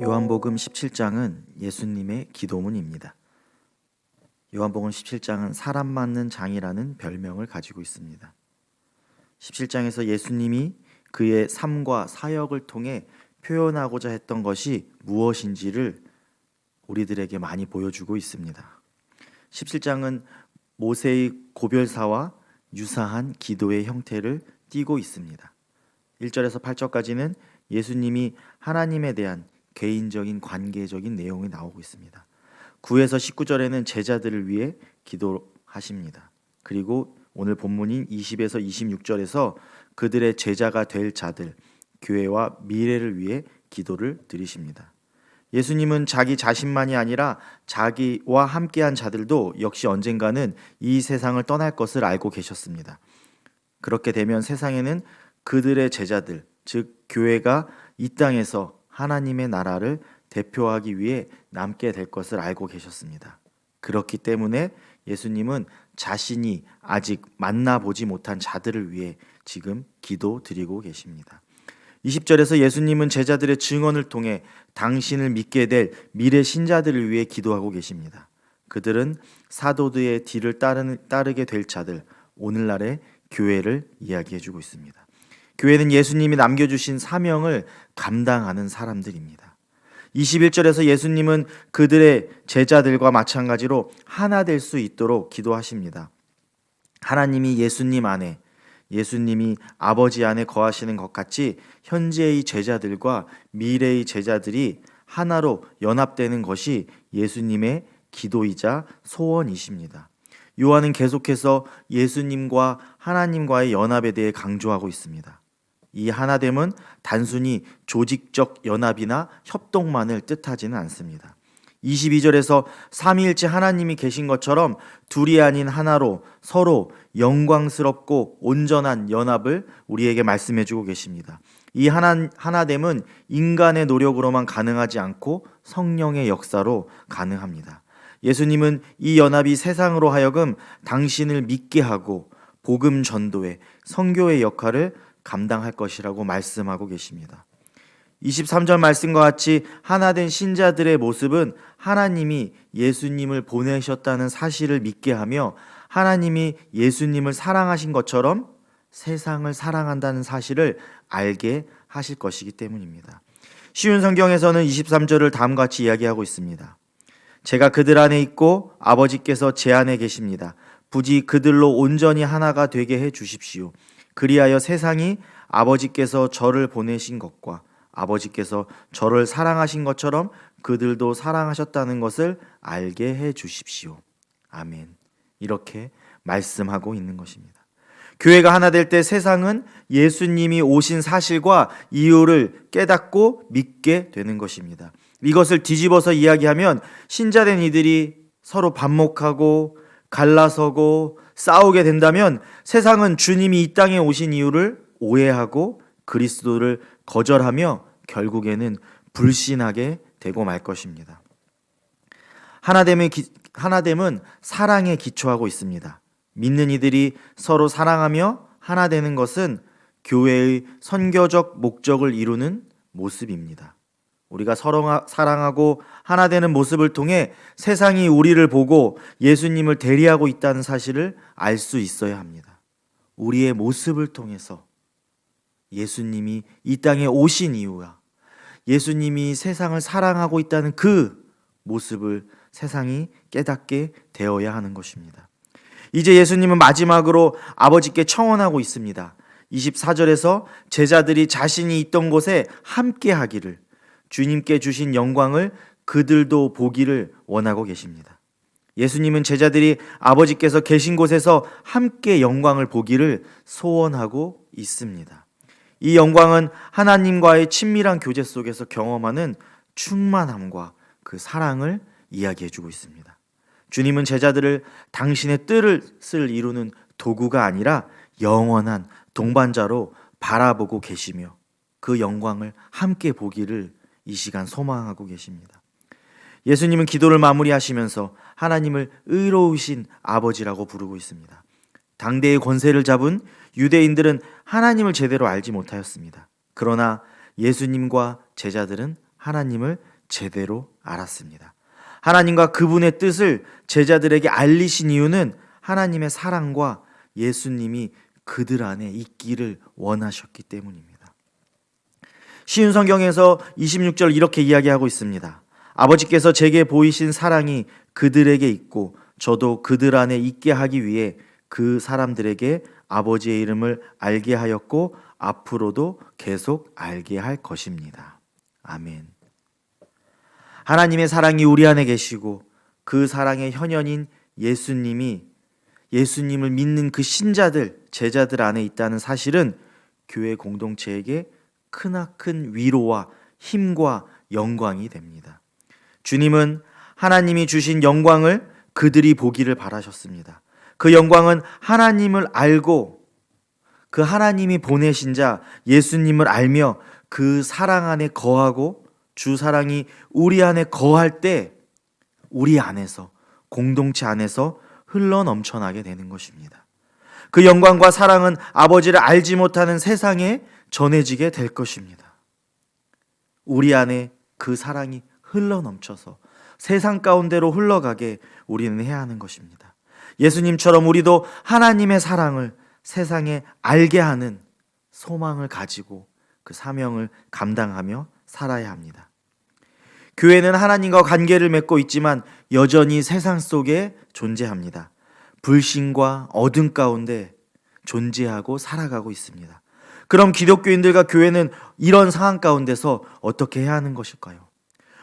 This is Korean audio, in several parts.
요한복음 17장은 예수님의 기도문입니다. 요한복음 17장은 사람 맞는 장이라는 별명을 가지고 있습니다. 17장에서 예수님이 그의 삶과 사역을 통해 표현하고자 했던 것이 무엇인지를 우리들에게 많이 보여주고 있습니다. 17장은 모세의 고별사와 유사한 기도의 형태를 띠고 있습니다. 1절에서 8절까지는 예수님이 하나님에 대한 개인적인 관계적인 내용이 나오고 있습니다. 9에서 19절에는 제자들을 위해 기도하십니다. 그리고 오늘 본문인 20에서 26절에서 그들의 제자가 될 자들, 교회와 미래를 위해 기도를 드리십니다. 예수님은 자기 자신만이 아니라 자기와 함께한 자들도 역시 언젠가는 이 세상을 떠날 것을 알고 계셨습니다. 그렇게 되면 세상에는 그들의 제자들, 즉 교회가 이 땅에서 하나님의 나라를 대표하기 위해 남게 될 것을 알고 계셨습니다. 그렇기 때문에 예수님은 자신이 아직 만나보지 못한 자들을 위해 지금 기도드리고 계십니다. 20절에서 예수님은 제자들의 증언을 통해 당신을 믿게 될 미래 신자들을 위해 기도하고 계십니다. 그들은 사도들의 뒤를 따르게 될 자들, 오늘날의 교회를 이야기해주고 있습니다. 교회는 예수님이 남겨주신 사명을 감당하는 사람들입니다. 21절에서 예수님은 그들의 제자들과 마찬가지로 하나 될 수 있도록 기도하십니다. 하나님이 예수님 안에, 예수님이 아버지 안에 거하시는 것 같이 현재의 제자들과 미래의 제자들이 하나로 연합되는 것이 예수님의 기도이자 소원이십니다. 요한은 계속해서 예수님과 하나님과의 연합에 대해 강조하고 있습니다. 이 하나됨은 단순히 조직적 연합이나 협동만을 뜻하지는 않습니다. 22절에서 삼위일체 하나님이 계신 것처럼 둘이 아닌 하나로 서로 영광스럽고 온전한 연합을 우리에게 말씀해주고 계십니다. 이 하나됨은 인간의 노력으로만 가능하지 않고 성령의 역사로 가능합니다. 예수님은 이 연합이 세상으로 하여금 당신을 믿게 하고 복음 전도의 선교의 역할을 감당할 것이라고 말씀하고 계십니다. 23절 말씀과 같이 하나된 신자들의 모습은 하나님이 예수님을 보내셨다는 사실을 믿게 하며 하나님이 예수님을 사랑하신 것처럼 세상을 사랑한다는 사실을 알게 하실 것이기 때문입니다. 쉬운 성경에서는 23절을 다음과 같이 이야기하고 있습니다. 제가 그들 안에 있고 아버지께서 제 안에 계십니다. 부디 그들로 온전히 하나가 되게 해 주십시오. 그리하여 세상이 아버지께서 저를 보내신 것과 아버지께서 저를 사랑하신 것처럼 그들도 사랑하셨다는 것을 알게 해 주십시오. 아멘. 이렇게 말씀하고 있는 것입니다. 교회가 하나 될 때 세상은 예수님이 오신 사실과 이유를 깨닫고 믿게 되는 것입니다. 이것을 뒤집어서 이야기하면 신자된 이들이 서로 반목하고 갈라서고 싸우게 된다면 세상은 주님이 이 땅에 오신 이유를 오해하고 그리스도를 거절하며 결국에는 불신하게 되고 말 것입니다. 하나됨은 사랑에 기초하고 있습니다. 믿는 이들이 서로 사랑하며 하나 되는 것은 교회의 선교적 목적을 이루는 모습입니다. 우리가 서로 사랑하고 하나 되는 모습을 통해 세상이 우리를 보고 예수님을 대리하고 있다는 사실을 알 수 있어야 합니다. 우리의 모습을 통해서 예수님이 이 땅에 오신 이유와 예수님이 세상을 사랑하고 있다는 그 모습을 세상이 깨닫게 되어야 하는 것입니다. 이제 예수님은 마지막으로 아버지께 청원하고 있습니다. 24절에서 제자들이 자신이 있던 곳에 함께 하기를, 주님께 주신 영광을 그들도 보기를 원하고 계십니다. 예수님은 제자들이 아버지께서 계신 곳에서 함께 영광을 보기를 소원하고 있습니다. 이 영광은 하나님과의 친밀한 교제 속에서 경험하는 충만함과 그 사랑을 이야기해주고 있습니다. 주님은 제자들을 당신의 뜻을 이루는 도구가 아니라 영원한 동반자로 바라보고 계시며 그 영광을 함께 보기를 이 시간 소망하고 계십니다. 예수님은 기도를 마무리하시면서 하나님을 의로우신 아버지라고 부르고 있습니다. 당대의 권세를 잡은 유대인들은 하나님을 제대로 알지 못하였습니다. 그러나 예수님과 제자들은 하나님을 제대로 알았습니다. 하나님과 그분의 뜻을 제자들에게 알리신 이유는 하나님의 사랑과 예수님이 그들 안에 있기를 원하셨기 때문입니다. 쉬운 성경에서 26절 이렇게 이야기하고 있습니다. 아버지께서 제게 보이신 사랑이 그들에게 있고 저도 그들 안에 있게 하기 위해 그 사람들에게 아버지의 이름을 알게 하였고 앞으로도 계속 알게 할 것입니다. 아멘. 하나님의 사랑이 우리 안에 계시고 그 사랑의 현현인 예수님을 믿는 그 신자들, 제자들 안에 있다는 사실은 교회 공동체에게 크나큰 위로와 힘과 영광이 됩니다. 주님은 하나님이 주신 영광을 그들이 보기를 바라셨습니다. 그 영광은 하나님을 알고 그 하나님이 보내신 자 예수님을 알며 그 사랑 안에 거하고 주 사랑이 우리 안에 거할 때 우리 안에서 공동체 안에서 흘러 넘쳐나게 되는 것입니다. 그 영광과 사랑은 아버지를 알지 못하는 세상에 전해지게 될 것입니다. 우리 안에 그 사랑이 흘러 넘쳐서 세상 가운데로 흘러가게 우리는 해야 하는 것입니다. 예수님처럼 우리도 하나님의 사랑을 세상에 알게 하는 소망을 가지고 그 사명을 감당하며 살아야 합니다. 교회는 하나님과 관계를 맺고 있지만 여전히 세상 속에 존재합니다. 불신과 어둠 가운데 존재하고 살아가고 있습니다. 그럼 기독교인들과 교회는 이런 상황 가운데서 어떻게 해야 하는 것일까요?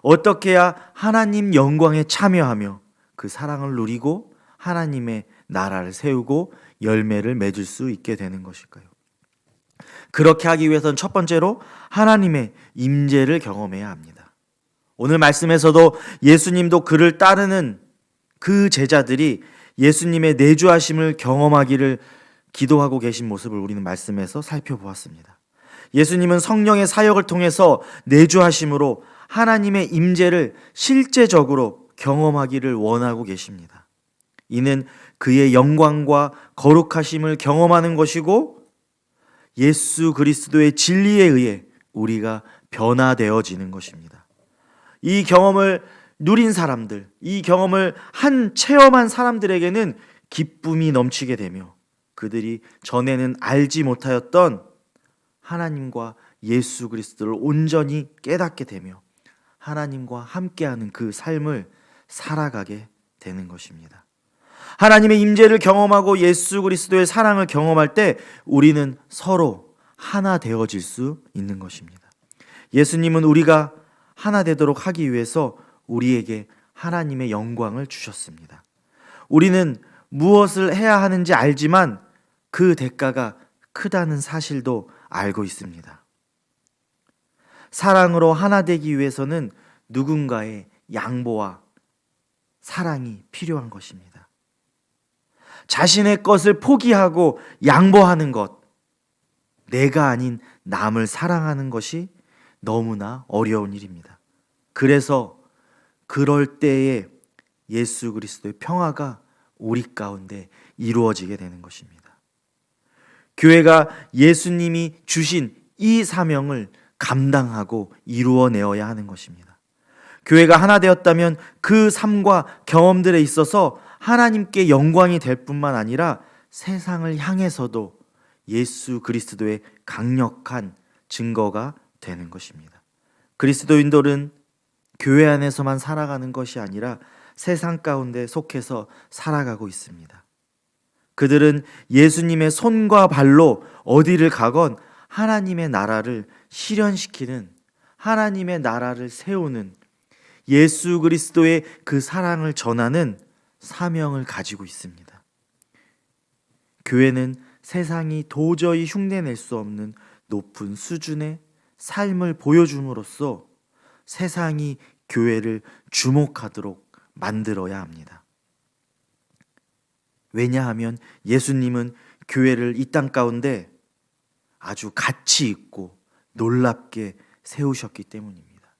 어떻게 해야 하나님 영광에 참여하며 그 사랑을 누리고 하나님의 나라를 세우고 열매를 맺을 수 있게 되는 것일까요? 그렇게 하기 위해서는 첫 번째로 하나님의 임재를 경험해야 합니다. 오늘 말씀에서도 예수님도 그를 따르는 그 제자들이 예수님의 내주하심을 경험하기를 기도하고 계신 모습을 우리는 말씀에서 살펴보았습니다. 예수님은 성령의 사역을 통해서 내주하심으로 하나님의 임재를 실제적으로 경험하기를 원하고 계십니다. 이는 그의 영광과 거룩하심을 경험하는 것이고 예수 그리스도의 진리에 의해 우리가 변화되어지는 것입니다. 이 경험을 누린 사람들, 이 경험을 체험한 사람들에게는 기쁨이 넘치게 되며 그들이 전에는 알지 못하였던 하나님과 예수 그리스도를 온전히 깨닫게 되며 하나님과 함께하는 그 삶을 살아가게 되는 것입니다. 하나님의 임재를 경험하고 예수 그리스도의 사랑을 경험할 때 우리는 서로 하나 되어질 수 있는 것입니다. 예수님은 우리가 하나 되도록 하기 위해서 우리에게 하나님의 영광을 주셨습니다. 우리는 무엇을 해야 하는지 알지만 그 대가가 크다는 사실도 알고 있습니다. 사랑으로 하나 되기 위해서는 누군가의 양보와 사랑이 필요한 것입니다. 자신의 것을 포기하고 양보하는 것, 내가 아닌 남을 사랑하는 것이 너무나 어려운 일입니다. 그래서 그럴 때에 예수 그리스도의 평화가 우리 가운데 이루어지게 되는 것입니다. 교회가 예수님이 주신 이 사명을 감당하고 이루어내어야 하는 것입니다. 교회가 하나 되었다면 그 삶과 경험들에 있어서 하나님께 영광이 될 뿐만 아니라 세상을 향해서도 예수 그리스도의 강력한 증거가 되는 것입니다. 그리스도인들은 교회 안에서만 살아가는 것이 아니라 세상 가운데 속해서 살아가고 있습니다. 그들은 예수님의 손과 발로 어디를 가건 하나님의 나라를 실현시키는, 하나님의 나라를 세우는, 예수 그리스도의 그 사랑을 전하는 사명을 가지고 있습니다. 교회는 세상이 도저히 흉내낼 수 없는 높은 수준의 삶을 보여줌으로써 세상이 교회를 주목하도록 만들어야 합니다. 왜냐하면 예수님은 교회를 이 땅 가운데 아주 가치 있고 놀랍게 세우셨기 때문입니다.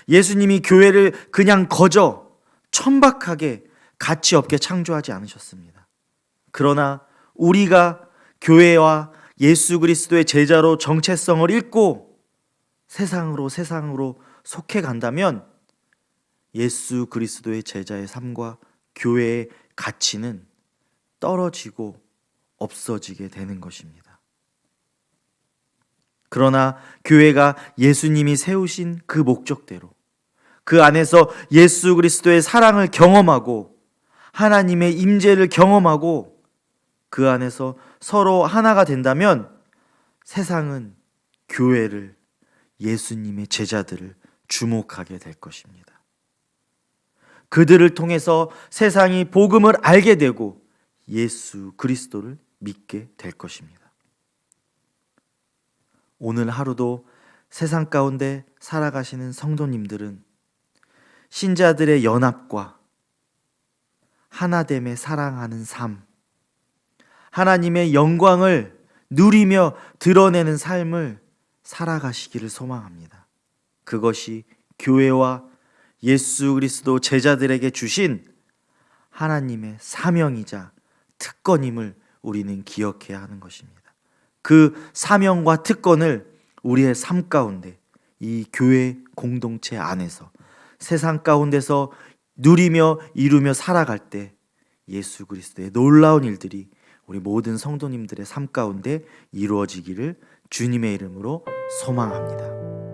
예수님이 교회를 그냥 거저 천박하게 가치 없게 창조하지 않으셨습니다. 그러나 우리가 교회와 예수 그리스도의 제자로 정체성을 잃고 세상으로 속해 간다면 예수 그리스도의 제자의 삶과 교회의 가치는 떨어지고 없어지게 되는 것입니다. 그러나 교회가 예수님이 세우신 그 목적대로 그 안에서 예수 그리스도의 사랑을 경험하고 하나님의 임재를 경험하고 그 안에서 서로 하나가 된다면 세상은 교회를, 예수님의 제자들을 주목하게 될 것입니다. 그들을 통해서 세상이 복음을 알게 되고 예수 그리스도를 믿게 될 것입니다. 오늘 하루도 세상 가운데 살아가시는 성도님들은 신자들의 연합과 하나됨에 사랑하는 삶, 하나님의 영광을 누리며 드러내는 삶을 살아가시기를 소망합니다. 그것이 교회와 예수 그리스도 제자들에게 주신 하나님의 사명이자 특권임을 우리는 기억해야 하는 것입니다. 그 사명과 특권을 우리의 삶 가운데 이 교회 공동체 안에서 세상 가운데서 누리며 이루며 살아갈 때 예수 그리스도의 놀라운 일들이 우리 모든 성도님들의 삶 가운데 이루어지기를 주님의 이름으로 소망합니다.